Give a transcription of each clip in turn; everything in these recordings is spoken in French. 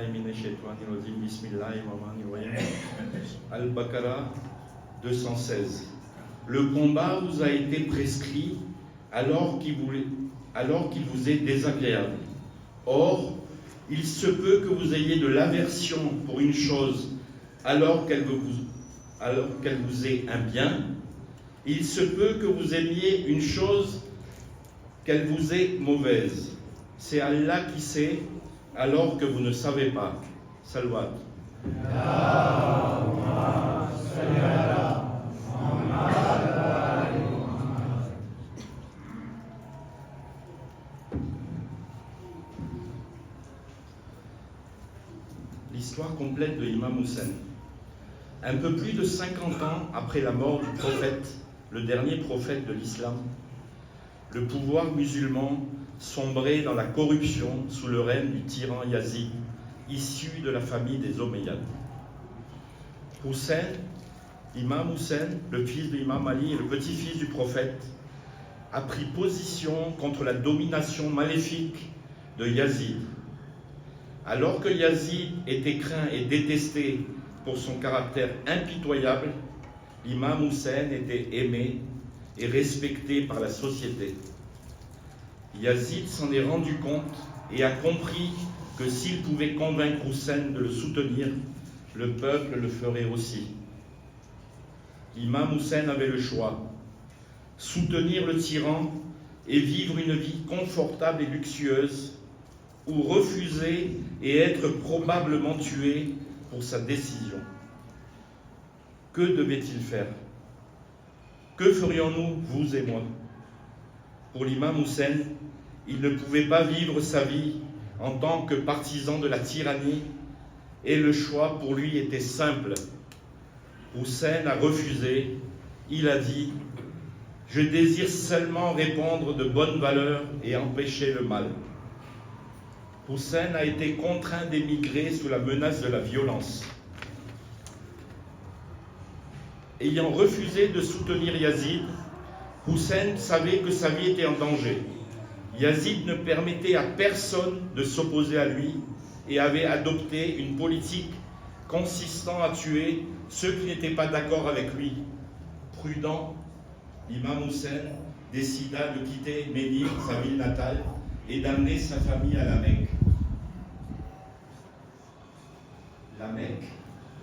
billahi minash shaitanir rajim. Bismillahirrahmanirrahim. Al-Baqarah 216. Le combat vous a été prescrit alors qu'il vous est désagréable. Or, il se peut que vous ayez de l'aversion pour une chose alors qu'elle vous est un bien. Il se peut que vous aimiez une chose qu'elle vous est mauvaise. C'est Allah qui sait alors que vous ne savez pas. Salawat. L'histoire complète de Imam Hussein. Un peu plus de 50 ans après la mort du prophète, le dernier prophète de l'islam, le pouvoir musulman sombrait dans la corruption sous le règne du tyran Yazid, issu de la famille des Omeyyades. Imam Hussein, le fils d'Imam Ali et le petit-fils du prophète, a pris position contre la domination maléfique de Yazid. Alors que Yazid était craint et détesté pour son caractère impitoyable, l'imam Hussein était aimé et respecté par la société. Yazid s'en est rendu compte et a compris que s'il pouvait convaincre Hussein de le soutenir, le peuple le ferait aussi. L'imam Hussein avait le choix: soutenir le tyran et vivre une vie confortable et luxueuse, ou refuser et être probablement tué pour sa décision. Que devait-il faire? Que ferions-nous, vous et moi? Pour l'imam Hussein, il ne pouvait pas vivre sa vie en tant que partisan de la tyrannie, et le choix pour lui était simple. Hussein a refusé. Il a dit: je désire seulement répandre de bonnes valeurs et empêcher le mal. Hussein a été contraint d'émigrer sous la menace de la violence. Ayant refusé de soutenir Yazid, Hussein savait que sa vie était en danger. Yazid ne permettait à personne de s'opposer à lui et avait adopté une politique consistant à tuer ceux qui n'étaient pas d'accord avec lui. Prudent, l'imam Hussein décida de quitter Médine, sa ville natale, et d'amener sa famille à la Mecque. La Mecque,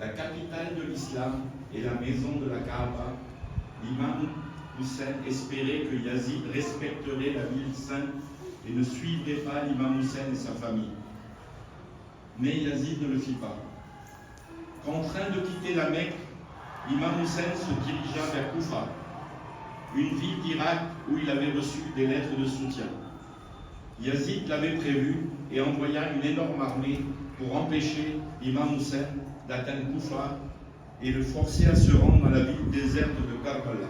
la capitale de l'islam et la maison de la Kaaba, l'imam Hussein espérait que Yazid respecterait la ville sainte et ne suivrait pas l'imam Hussein et sa famille. Mais Yazid ne le fit pas. Contraint de quitter la Mecque, l'imam Hussein se dirigea vers Koufa, une ville d'Irak où il avait reçu des lettres de soutien. Yazid l'avait prévu et envoya une énorme armée pour empêcher l'imam Hussein d'atteindre Koufa et le forcer à se rendre dans la ville déserte de Karbala.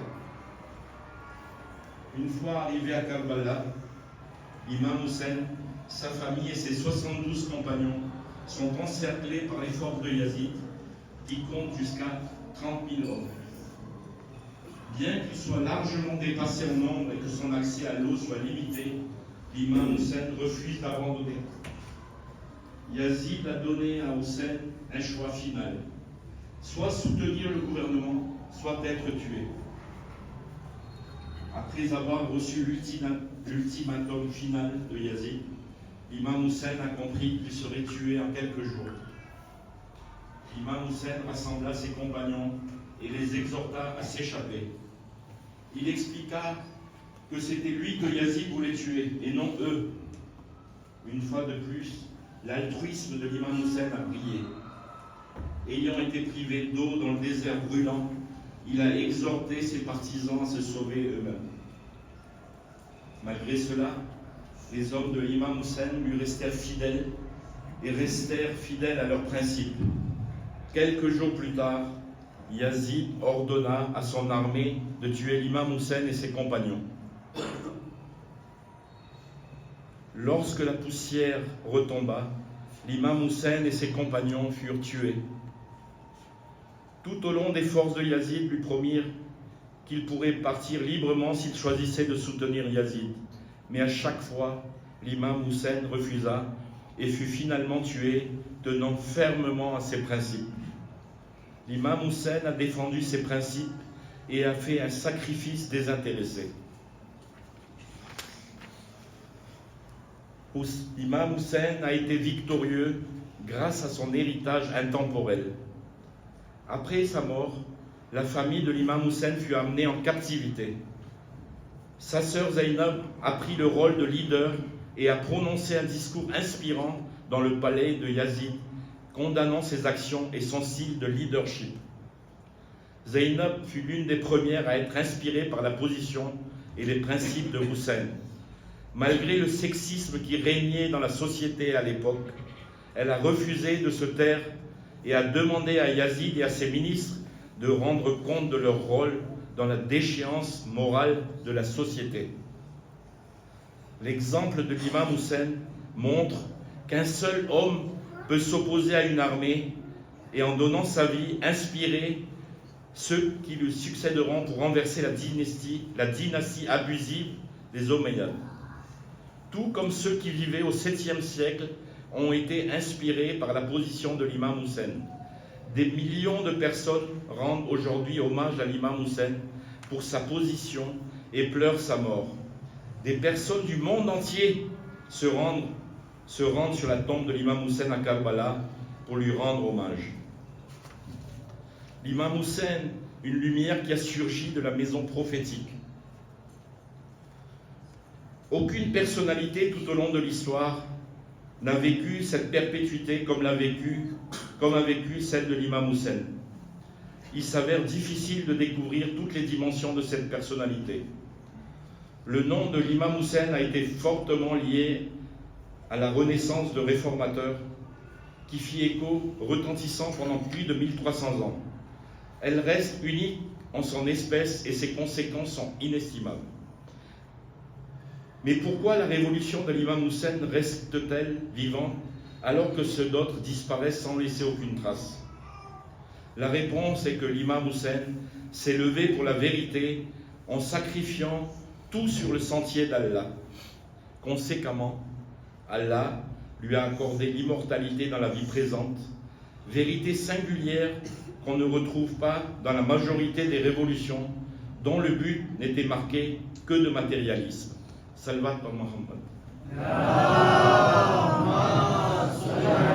Une fois arrivé à Karbala, l'imam Hussein, sa famille et ses 72 compagnons sont encerclés par les forces de Yazid, qui comptent jusqu'à 30 000 hommes. Bien qu'il soit largement dépassé en nombre et que son accès à l'eau soit limité, l'imam Hussein refuse d'abandonner. Yazid a donné à Hussein un choix final: soit soutenir le gouvernement, soit être tué. Après avoir reçu l'ultimatum final de Yazid, l'imam Hussein a compris qu'il serait tué en quelques jours. L'imam Hussein rassembla ses compagnons et les exhorta à s'échapper. Il expliqua que c'était lui que Yazid voulait tuer et non eux. Une fois de plus, l'altruisme de l'imam Hussein a brillé. Ayant été privé d'eau dans le désert brûlant, il a exhorté ses partisans à se sauver eux-mêmes. Malgré cela, les hommes de l'imam Hussein lui restèrent fidèles et restèrent fidèles à leurs principes. Quelques jours plus tard, Yazid ordonna à son armée de tuer l'imam Hussein et ses compagnons. Lorsque la poussière retomba, l'imam Hussein et ses compagnons furent tués. Tout au long, des forces de Yazid lui promirent qu'il pourrait partir librement s'il choisissait de soutenir Yazid. Mais à chaque fois, l'imam Hussein refusa et fut finalement tué, tenant fermement à ses principes. L'imam Hussein a défendu ses principes et a fait un sacrifice désintéressé. L'imam Hussein a été victorieux grâce à son héritage intemporel. Après sa mort, la famille de l'imam Hussein fut amenée en captivité. Sa sœur Zainab a pris le rôle de leader et a prononcé un discours inspirant dans le palais de Yazid, condamnant ses actions et son style de leadership. Zainab fut l'une des premières à être inspirée par la position et les principes de Hussein. Malgré le sexisme qui régnait dans la société à l'époque, elle a refusé de se taire et a demandé à Yazid et à ses ministres de rendre compte de leur rôle dans la déchéance morale de la société. L'exemple de l'imam Hussein montre qu'un seul homme peut s'opposer à une armée et, en donnant sa vie, inspirer ceux qui lui succéderont pour renverser la dynastie abusive des Omeyyades. Tout comme ceux qui vivaient au 7e siècle ont été inspirés par la position de l'imam Hussein. Des millions de personnes rendent aujourd'hui hommage à l'imam Hussein pour sa position et pleurent sa mort. Des personnes du monde entier se rendent sur la tombe de l'imam Hussein à Karbala pour lui rendre hommage. L'imam Hussein, une lumière qui a surgi de la maison prophétique. Aucune personnalité tout au long de l'histoire n'a vécu cette perpétuité comme a vécu celle de l'imam Hussein. Il s'avère difficile de découvrir toutes les dimensions de cette personnalité. Le nom de l'imam Hussein a été fortement lié à la renaissance de réformateurs qui fit écho retentissant pendant plus de 1300 ans. Elle reste unique en son espèce et ses conséquences sont inestimables. Mais pourquoi la révolution de l'imam Hussein reste-t-elle vivante alors que ceux d'autres disparaissent sans laisser aucune trace? La réponse est que l'imam Hussein s'est levé pour la vérité en sacrifiant tout sur le sentier d'Allah. Conséquemment, Allah lui a accordé l'immortalité dans la vie présente, vérité singulière qu'on ne retrouve pas dans la majorité des révolutions dont le but n'était marqué que de matérialisme. Salvat Muhammad.